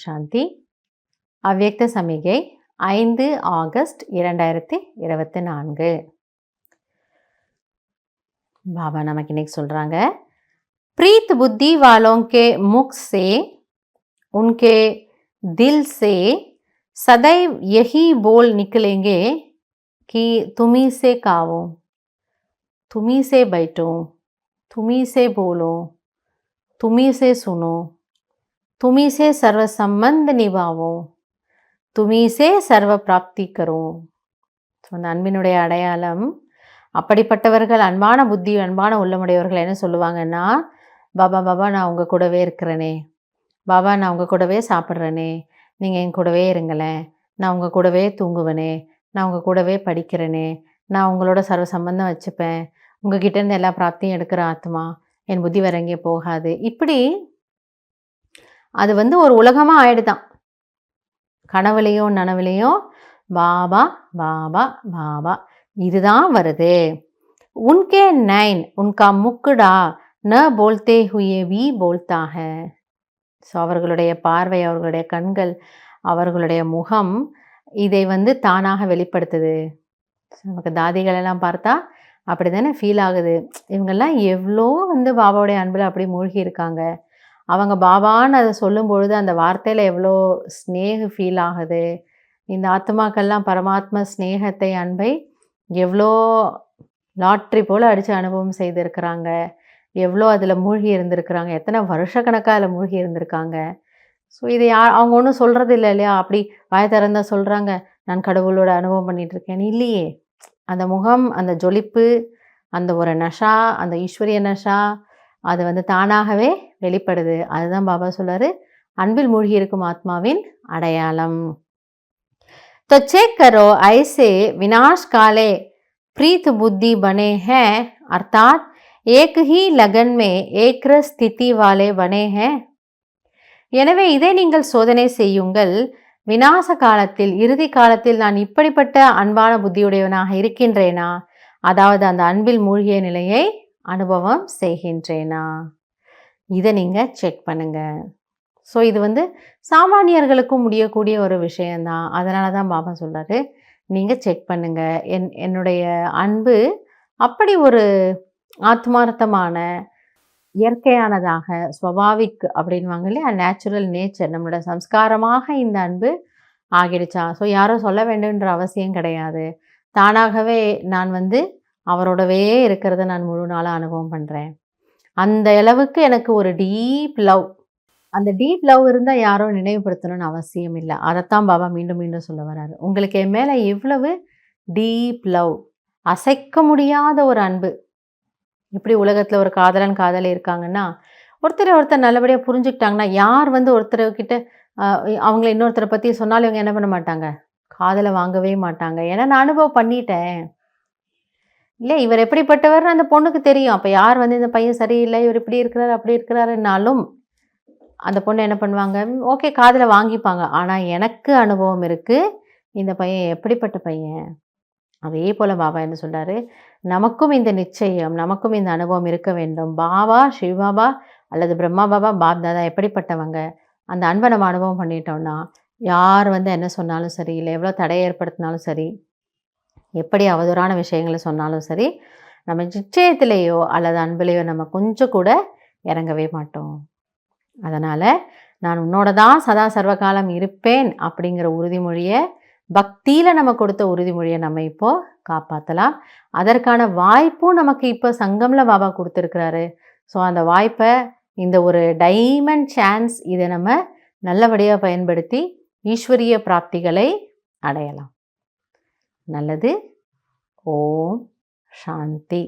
சாந்தி. அவ்யக்த சமிகை 5 ஆகஸ்ட் 2024. பாபா நமக்கு இன்னைக்கு சொல்றாங்க, प्रीत बुद्धि वालों के मुख से, उनके दिल से सदैव यही बोल निकलेंगे कि तुम्ही से खाओ, तुम्ही से बैठो, तुम्ही से बोलो, तुम्ही से सुनो, तुम्ही से सर्व संबंध निभावो, तुम्ही से सर्व प्राप्ति करो. அந்த அன்பினுடைய அடையாளம். அப்படிப்பட்டவர்கள் அன்பான புத்தி அன்பான உள்ளமுடையவர்கள் என்ன சொல்லுவாங்கன்னா, பாபா பாபா நான் உங்கள் கூடவே இருக்கிறேனே, பாபா நான் உங்கள் கூடவே சாப்பிட்றேனே, நீங்கள் என் கூடவே இருங்களேன், நான் உங்கள் கூடவே தூங்குவேனே, நான் உங்கள் கூடவே படிக்கிறேனே, நான் உங்களோட சர்வ சம்பந்தம் வச்சுப்பேன், உங்ககிட்டேருந்து எல்லா பிராப்தியும் எடுக்கிற ஆத்மா, என் புத்தி வேற எங்கேயும் போகாது. இப்படி அது ஒரு உலகமாக ஆயிடுதான். கனவுலையும் நனவுலையும் பாபா பாபா பாபா இதுதான் வருது. உன்கே நைன் உன்கா முக்குடா ந போல்தே ஹுயே வி போல்தா ஹை. ஸோ அவர்களுடைய பார்வை, அவர்களுடைய கண்கள், அவர்களுடைய முகம் இதை தானாக வெளிப்படுத்துது. நமக்கு தாதிகளெல்லாம் பார்த்தா அப்படி தானே ஃபீல் ஆகுது. இவங்கெல்லாம் எவ்வளோ பாபாவுடைய அன்பில் அப்படி மூழ்கி இருக்காங்க. அவங்க பாபான்னு அதை சொல்லும் பொழுது அந்த வார்த்தையில் எவ்வளோ ஸ்னேக ஃபீல் ஆகுது. இந்த ஆத்மாக்கள்லாம் பரமாத்மா ஸ்னேகத்தை, அன்பை எவ்வளோ லாட்ரி போல் அடித்து அனுபவம் செய்திருக்கிறாங்க, எவ்வளோ அதில் மூழ்கி இருந்திருக்கிறாங்க, எத்தனை வருஷக்கணக்காக அதில் மூழ்கி இருந்திருக்காங்க. ஸோ இதை அவங்க ஒன்றும் சொல்கிறது இல்லை இல்லையா? அப்படி வாய் திறந்தா சொல்கிறாங்க நான் கடவுளோட அனுபவம் பண்ணிகிட்ருக்கேன் இல்லையே. அந்த முகம், அந்த ஜொலிப்பு, அந்த ஒரு நஷா, அந்த ஈஸ்வரிய நஷா அது தானாகவே வெளிப்படுது. அதுதான் பாபா சொல்றாரு, அன்பில் மூழ்கி இருக்கும் ஆத்மாவின் அடையாளம். तो चेक करो ऐसे विनाश काले प्रीत बुद्धि बने हैं, अर्थात एक ही लगन में एक स्थिति वाले बने हैं. எனவே இதை நீங்கள் சோதனை செய்யுங்கள். விநாச காலத்தில், இறுதி காலத்தில் நான் இப்படிப்பட்ட அன்பான புத்தியுடையவனாக இருக்கின்றேனா, அதாவது அந்த அன்பில் மூழ்கிய நிலையை அனுபவம் செய்கின்றேனா, இதை நீங்கள் செக் பண்ணுங்க. ஸோ இது சாமானியர்களுக்கும் முடியக்கூடிய ஒரு விஷயந்தான். அதனால தான் பாபா சொல்கிறாரு, நீங்கள் செக் பண்ணுங்க. என்னுடைய அன்பு அப்படி ஒரு ஆத்மார்த்தமான, இயற்கையானதாக, ஸ்வபாவிக் அப்படின்வாங்க இல்லையா, நேச்சுரல் நேச்சர், நம்மளோட சம்ஸ்காரமாக இந்த அன்பு ஆகிடுச்சா. ஸோ யாரும் சொல்ல வேண்டும்ன்ற அவசியம் கிடையாது. தானாகவே நான் அவரோடவே இருக்கிறத நான் முழு நாளாக அனுபவம் பண்ணுறேன். அந்த அளவுக்கு எனக்கு ஒரு டீப் லவ், அந்த டீப் லவ் இருந்தால் யாரும் நினைவுபடுத்தணும்னு அவசியம் இல்லை. அதைத்தான் பாபா மீண்டும் மீண்டும் சொல்ல வர்றாரு. உங்களுக்கு என் மேலே எவ்வளவு டீப் லவ், அசைக்க முடியாத ஒரு அன்பு. இப்படி உலகத்தில் ஒரு காதலன் காதலி இருக்காங்கன்னா, ஒருத்தர் நல்லபடியாக புரிஞ்சுக்கிட்டாங்கன்னா, யார் ஒருத்தர்கிட்ட அவங்கள இன்னொருத்தரை பற்றி சொன்னாலும் இவங்க என்ன பண்ண மாட்டாங்க, காதலை வாங்கவே மாட்டாங்க. ஏன்னா நான் அனுபவம் பண்ணிட்டேன் இல்லை, இவர் எப்படிப்பட்டவர்னு அந்த பொண்ணுக்கு தெரியும். அப்போ யார் இந்த பையன் சரியில்லை, இவர் இப்படி இருக்கிறாரு அப்படி இருக்கிறாருன்னாலும் அந்த பொண்ணு என்ன பண்ணுவாங்க, ஓகே காதலை வாங்கிப்பாங்க. ஆனால் எனக்கு அனுபவம் இருக்குது, இந்த பையன் எப்படிப்பட்ட பையன். அதே போல் பாபா என்ன சொல்கிறாரு, நமக்கும் இந்த நிச்சயம், நமக்கும் இந்த அனுபவம் இருக்க வேண்டும். பாபா, சிவபாபா அல்லது பிரம்மா பாபா, பாப் தாதா எப்படிப்பட்டவங்க, அந்த அன்பை நம்ம அனுபவம் பண்ணிட்டோம்னா, யார் என்ன சொன்னாலும் சரி, இல்லை எவ்வளோ தடை ஏற்படுத்தினாலும் சரி, எப்படி அவதூறான விஷயங்களை சொன்னாலும் சரி, நம்ம நிச்சயத்திலேயோ அல்லது அன்பிலேயோ நம்ம கொஞ்சம் கூட இறங்கவே மாட்டோம். அதனால் நான் உன்னோட தான் சதா சர்வகாலம் இருப்பேன் அப்படிங்கிற உறுதிமொழியை, பக்தியில் நம்ம கொடுத்த உறுதிமொழியை நம்ம இப்போது காப்பாற்றலாம். அதற்கான வாய்ப்பும் நமக்கு இப்போ சங்கமில் பாபா கொடுத்துருக்கிறாரு. ஸோ அந்த வாய்ப்பை, இந்த ஒரு டைமண்ட் சான்ஸ், இதை நம்ம நல்லபடியாக பயன்படுத்தி ஈஸ்வரிய பிராப்திகளை அடையலாம். நல்லது. ஓம் சாந்தி.